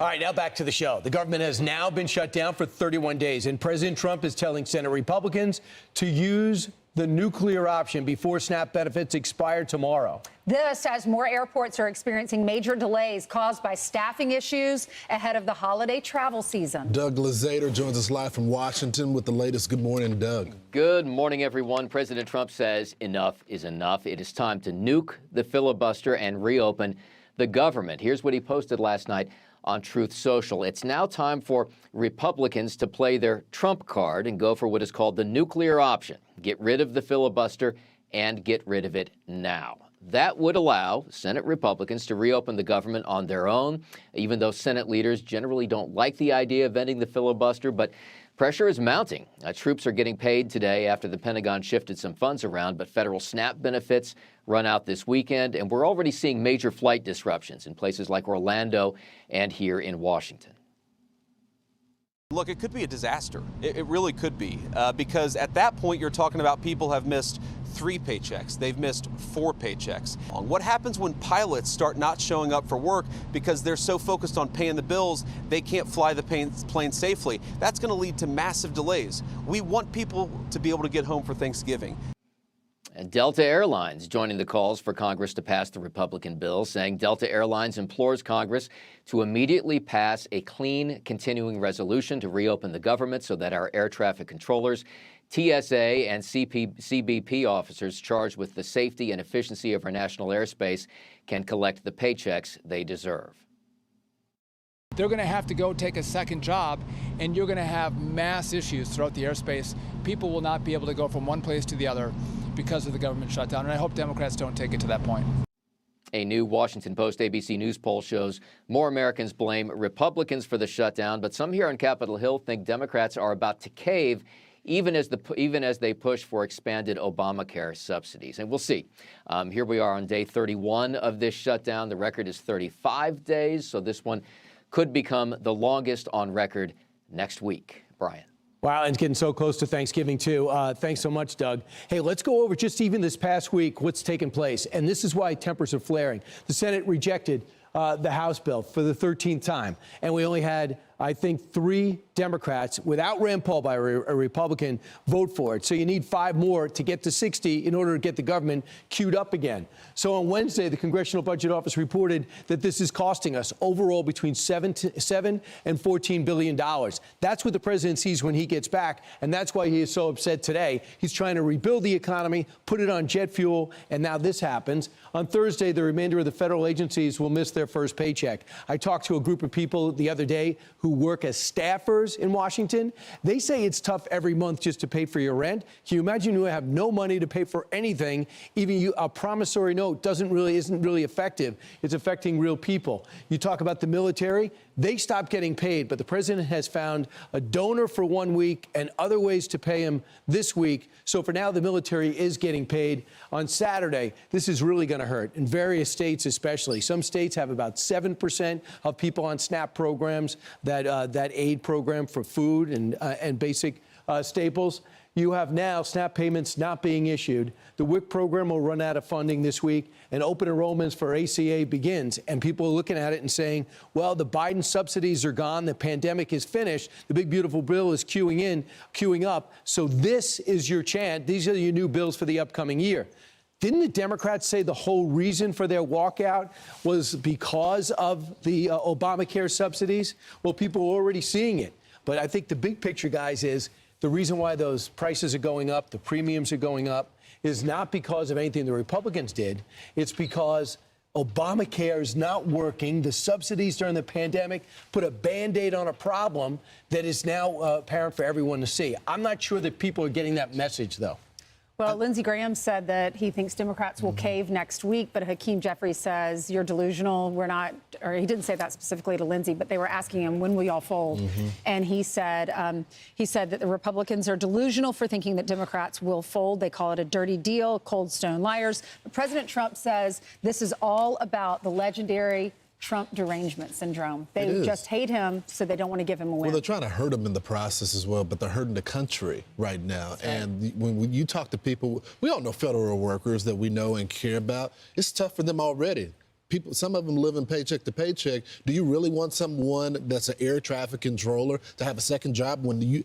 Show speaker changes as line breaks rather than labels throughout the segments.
All right, now back to the show. The government has now been shut down for 31 days, and President Trump is telling Senate Republicans to use the nuclear option before SNAP benefits expire tomorrow.
This as more airports are experiencing major delays caused by staffing issues ahead of the holiday travel season.
Doug Lazader joins us live from Washington with the latest. Good morning, Doug.
Good morning, everyone. President Trump says enough is enough. It is time to nuke the filibuster and reopen the government. Here's what he posted last night on Truth Social. It's now time for Republicans to play their Trump card and go for what is called the nuclear option. Get rid of the filibuster and get rid of it now. That would allow Senate Republicans to reopen the government on their own, even though Senate leaders generally don't like the idea of ending the filibuster. But pressure is mounting. Troops are getting paid today after the Pentagon shifted some funds around, but federal SNAP benefits run out this weekend, and we're already seeing major flight disruptions in places like Orlando and here in Washington.
Look, it could be a disaster. It really could be, because at that point you're talking about people have missed 3 paychecks. They've missed 4 paychecks. What happens when pilots start not showing up for work because they're so focused on paying the bills they can't fly the plane safely? That's going to lead to massive delays. We want people to be able to get home for Thanksgiving.
And Delta Airlines joining the calls for Congress to pass the Republican bill, saying Delta Airlines implores Congress to immediately pass a clean continuing resolution to reopen the government so that our air traffic controllers, TSA and CBP officers charged with the safety and efficiency of our national airspace can collect the paychecks they deserve.
They're going to have to go take a second job, and you're going to have mass issues throughout the airspace. People will not be able to go from one place to the other because of the government shutdown, and I hope Democrats don't take it to that point.
A new Washington Post ABC News poll shows more Americans blame Republicans for the shutdown, but some here on Capitol Hill think Democrats are about to cave even as they push for expanded Obamacare subsidies. And we'll see. Here we are on day 31 of this shutdown. The record is 35 days, so this one could become the longest on record next week. Brian.
Wow, and it's getting so close to Thanksgiving, too. Thanks so much, Doug. Hey, let's go over just even this past week what's taken place. And this is why tempers are flaring. The Senate rejected the House bill for the 13th time. And we only had, I think, 3 Democrats, without Rand Paul by a Republican, vote for it. So you need 5 more to get to 60 in order to get the government queued up again. So on Wednesday, the Congressional Budget Office reported that this is costing us overall between $7 and $14 billion. That's what the president sees when he gets back, and that's why he is so upset today. He's trying to rebuild the economy, put it on jet fuel, and now this happens. On Thursday, the remainder of the federal agencies will miss their first paycheck. I talked to a group of people the other day who work as staffers in Washington. They say it's tough every month just to pay for your rent. Can you imagine you have no money to pay for anything? Even a promissory note isn't really effective. It's affecting real people. You talk about the military. They stopped getting paid, but the president has found a donor for 1 week and other ways to pay him this week. So for now, the military is getting paid. On Saturday, this is really going to hurt in various states, especially. Some states have about 7% of people on SNAP programs, that aid program for food and basic staples. You have now SNAP payments not being issued. The WIC program will run out of funding this week, and open enrollments for ACA begins. And people are looking at it and saying, well, the Biden subsidies are gone. The pandemic is finished. The big, beautiful bill is queuing up. So this is your chance. These are your new bills for the upcoming year. Didn't the Democrats say the whole reason for their walkout was because of the Obamacare subsidies? Well, people are already seeing it. But I think the big picture, guys, is the reason why those prices are going up, the premiums are going up, is not because of anything the Republicans did. It's because Obamacare is not working. The subsidies during the pandemic put a Band-Aid on a problem that is now apparent for everyone to see. I'm not sure that people are getting that message, though.
Well, Lindsey Graham said that he thinks Democrats will cave next week, but Hakeem Jeffries says you're delusional. We're not, or he didn't say that specifically to Lindsey, but they were asking him, when will y'all fold? And he said that the Republicans are delusional for thinking that Democrats will fold. They call it a dirty deal, cold stone liars. But President Trump says this is all about the legendary Trump derangement syndrome. They just hate him, so they don't want to give him a win.
Well, they're trying to hurt him in the process as well, but they're hurting the country right now. And when you talk to people, we all know federal workers that we know and care about. It's tough for them already. people, some of them living paycheck to paycheck. Do you really want someone that's an air traffic controller to have a second job when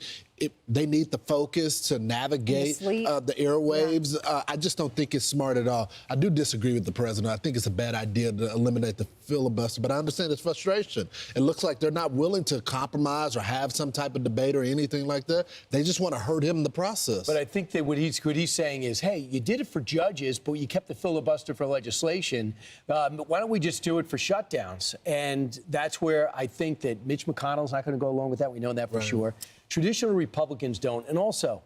they need the focus to navigate the airwaves? Yeah. I just don't think it's smart at all. I do disagree with the president. I think it's a bad idea to eliminate the filibuster, but I understand his frustration. It looks like they're not willing to compromise or have some type of debate or anything like that. They just want to hurt him in the process.
But I think that what he's saying is, hey, you did it for judges, but you kept the filibuster for legislation. Why don't we just do it for shutdowns? And that's where I think that Mitch McConnell's not going to go along with that. We know that for sure. Traditional Republicans don't. And also,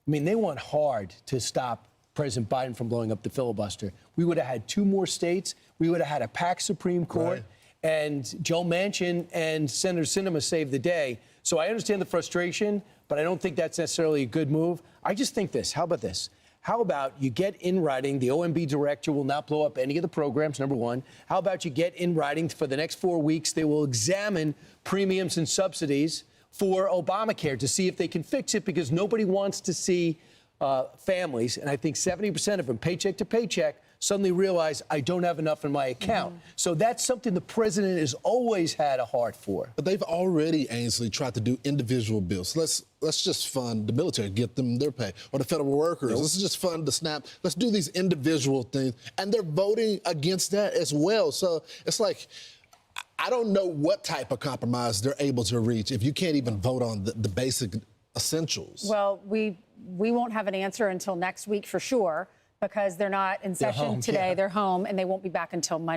I mean, they want hard to stop President Biden from blowing up the filibuster. We would have had 2 more states. We would have had a packed Supreme Court. Right. And Joe Manchin and Senator Sinema saved the day. So I understand the frustration, but I don't think that's necessarily a good move. I just think this. How about this? How about you get in writing, the OMB director will not blow up any of the programs, number one. How about you get in writing for the next 4 weeks, they will examine premiums and subsidies for Obamacare to see if they can fix it, because nobody wants to see families, and I think 70% of them, paycheck to paycheck, suddenly realize I don't have enough in my account. So that's something the president has always had a heart for.
But they've already, Ainsley, tried to do individual bills. Let's just fund the military, get them their pay, or the federal workers. Let's just fund the SNAP. Let's do these individual things. And they're voting against that as well. So it's like, I don't know what type of compromise they're able to reach if you can't even vote on the basic essentials.
Well, we won't have an answer until next week for sure, because they're not in session today. They're home, and they won't be back until Monday.